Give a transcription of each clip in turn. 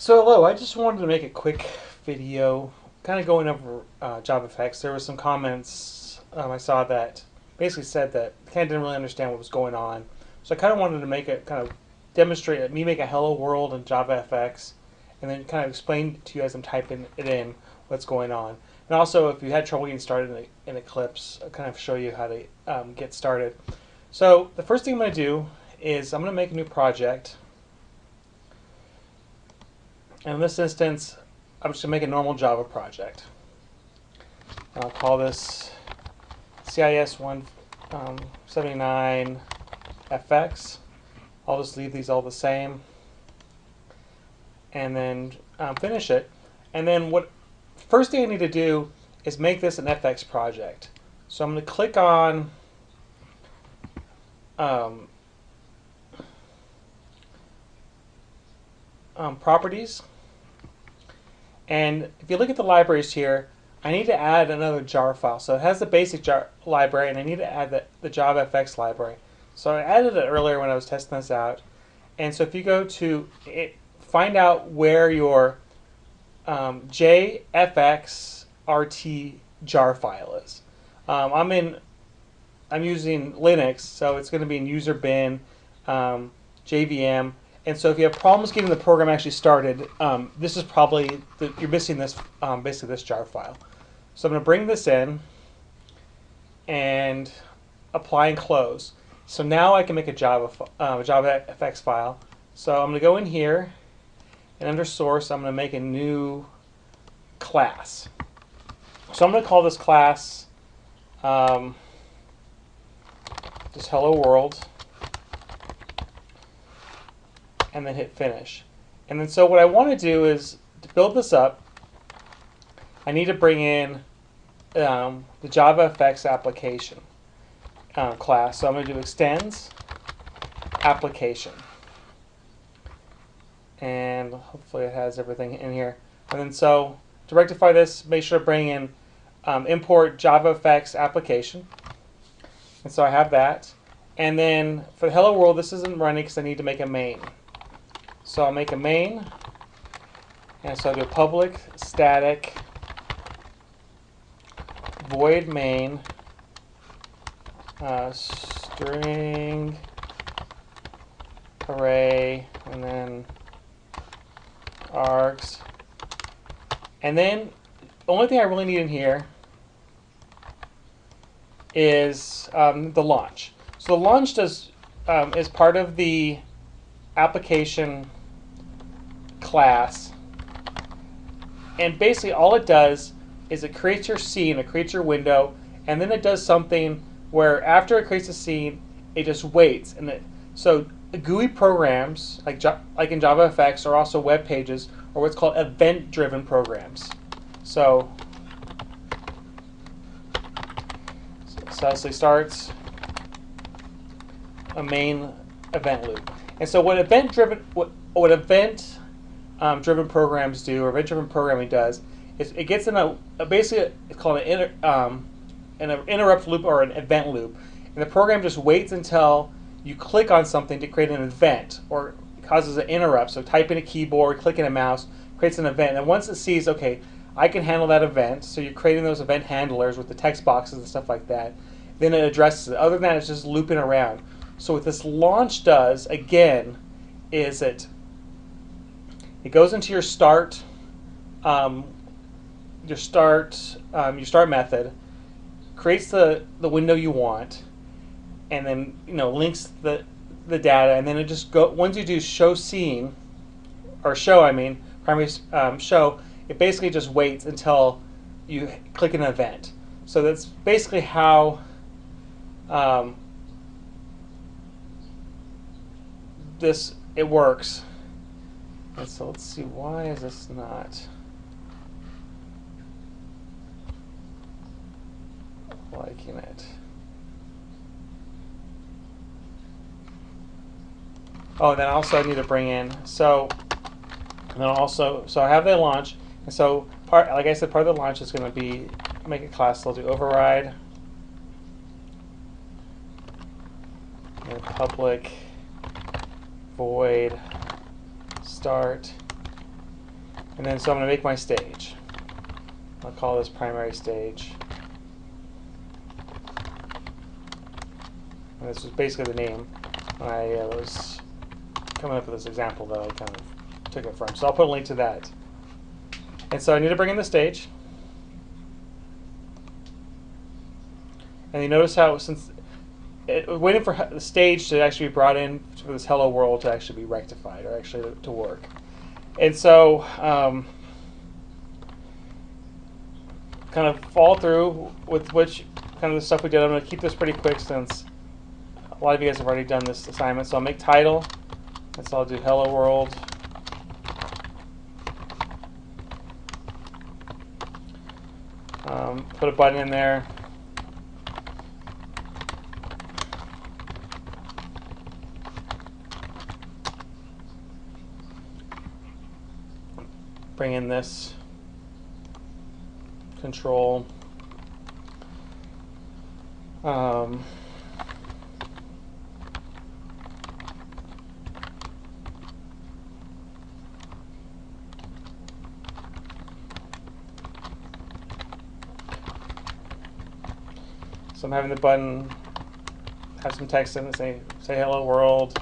So hello, I just wanted to make a quick video kind of going over JavaFX. There were some comments I saw that basically said that I kind of didn't really understand what was going on. So I kind of wanted to make it kind of demonstrate me make a hello world in JavaFX and then kind of explain to you as I'm typing it in what's going on. And also if you had trouble getting started in Eclipse, I'll kind of show you how to get started. So the first thing I'm going to do is I'm going to make a new project. And in this instance, I'm just going to make a normal Java project. I'll call this CIS 179FX. I'll just leave these all the same. And then finish it. And then first thing I need to do is make this an FX project. So I'm going to click on properties. And if you look at the libraries here, I need to add another jar file. So it has the basic jar library, and I need to add the JavaFX library. So I added it earlier when I was testing this out. And so if you go to it, find out where your JFX RT jar file is. I'm using Linux, so it's going to be in user bin, JVM. And so if you have problems getting the program actually started, this is probably, you're missing this, basically this jar file. So I'm going to bring this in and apply and close. So now I can make a JavaFX file. So I'm going to go in here and under source, I'm going to make a new class. So I'm going to call this class just hello world. And then hit finish. And then so what I want to do is to build this up, I need to bring in the JavaFX application class. So I'm going to do extends application. And hopefully it has everything in here. And then so to rectify this, make sure to bring in import JavaFX application. And so I have that. And then for the hello world, this isn't running because I need to make a main. So I'll make a main, and so I'll do public static void main string array, and then args. And then the only thing I really need in here is the launch. So the launch is part of the application class, and basically all it does is it creates your scene, it creates your window, and then it does something where after it creates a scene, it just waits. And so GUI programs like in JavaFX are also web pages, or what's called event-driven programs. So obviously starts a main event loop. And so what event-driven programs do, or event-driven programming does, is it gets in basically it's called an interrupt loop or an event loop, and the program just waits until you click on something to create an event, or causes an interrupt. So type in a keyboard, click in a mouse, creates an event, and once it sees, okay, I can handle that event, so you're creating those event handlers with the text boxes and stuff like that, then it addresses it. Other than that, it's just looping around. So what this launch does, again, is it goes into your start method, creates the window you want, and then links the data, and then it just once you do show scene, or show, primary show, it basically just waits until you click an event. So that's basically how it works. And so let's see, why is this not liking it? Oh, and then also I need to bring in, so I have the launch, and so like I said, part of the launch is going to be make a class. So I'll do override and public void start And then so I'm going to make my stage. I'll call this primary stage. And this is basically the name when I was coming up with this example that I kind of took it from. So I'll put a link to that. And so I need to bring in the stage. And you notice how since waiting for the stage to actually be brought in for this hello world to actually be rectified or actually to work. And so kind of follow through with which kind of the stuff we did. I'm going to keep this pretty quick since a lot of you guys have already done this assignment. So I'll make title, and so I'll do hello world. Put a button in there. Bring in this control. So I'm having the button have some text in it, say hello world.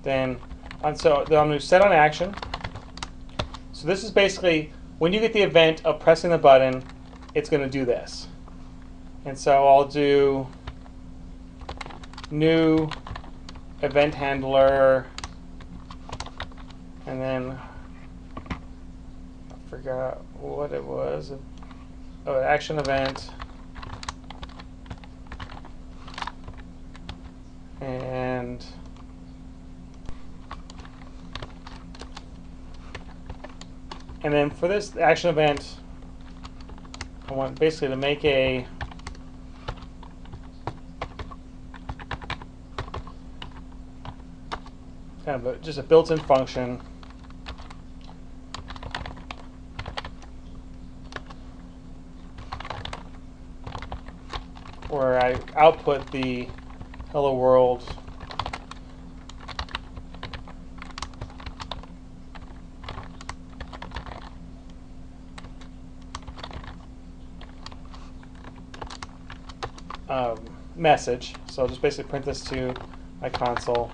Then I'm going to set on action. So this is basically when you get the event of pressing the button, it's going to do this. And so I'll do new event handler, and then I forgot what it was. Oh, action event. And then for this action event, I want basically to make a kind of just a built-in function where I output the hello world message. So I'll just basically print this to my console.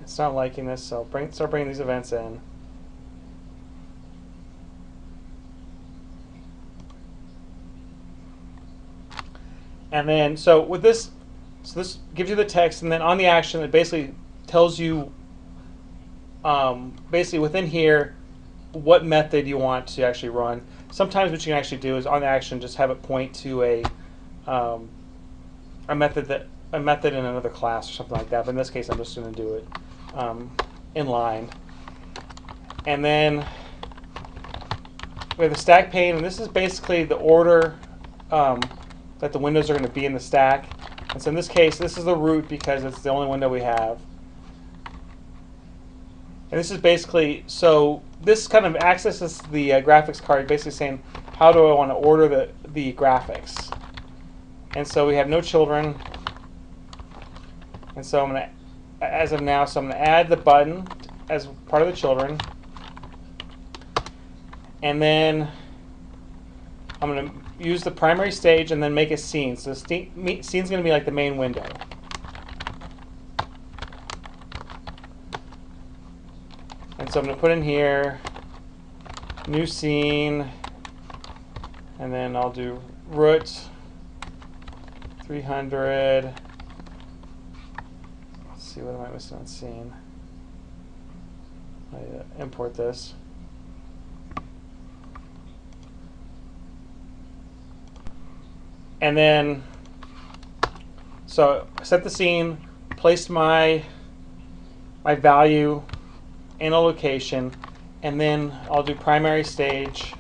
It's not liking this, so start bringing these events in. And then, so with this, this gives you the text, and then on the action, it basically tells you, basically within here, what method you want to actually run. Sometimes what you can actually do is on the action, just have it point to a method in another class or something like that. But in this case, I'm just going to do it in line. And then we have the stack pane, and this is basically the order that the windows are going to be in the stack. And so in this case, this is the root because it's the only window we have. And this is basically, so this kind of accesses the graphics card, basically saying, how do I want to order the graphics? And so we have no children. And so I'm going to, as of now, so I'm going to add the button as part of the children. And then I'm going to use the primary stage and then make a scene. So the scene's going to be like the main window. And so I'm going to put in here, new scene, and then I'll do root 300. Let's see, what am I missing on scene? I import this. And then, so I set the scene, placed my value in a location, and then I'll do primary stage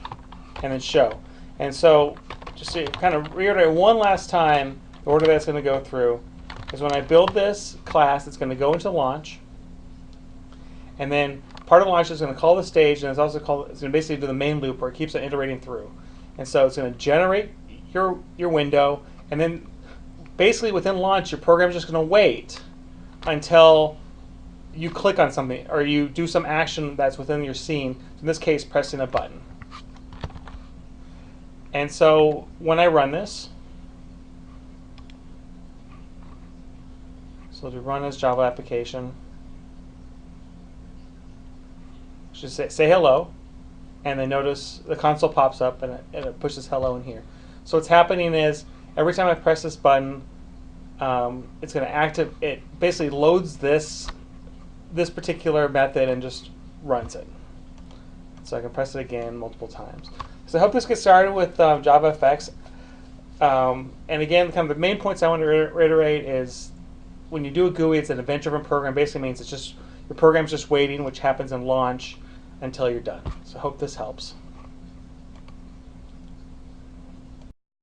and then show. And so just to kind of reiterate one last time, the order that's going to go through is when I build this class, it's going to go into launch. And then part of the launch is going to call the stage, and it's going to basically do the main loop where it keeps on iterating through. And so it's going to generate your window, and then basically within launch, your program's just going to wait until you click on something or you do some action that's within your scene. In this case, pressing a button. And so when I run this, so to run as Java application, just say hello, and then notice the console pops up and it pushes hello in here. So what's happening is every time I press this button, it's going to it basically loads this particular method and just runs it. So I can press it again multiple times. So I hope this gets started with JavaFX. And again, kind of the main points I want to reiterate is when you do a GUI, it's an event-driven program. Basically means it's just your program's just waiting, which happens in launch, until you're done. So I hope this helps.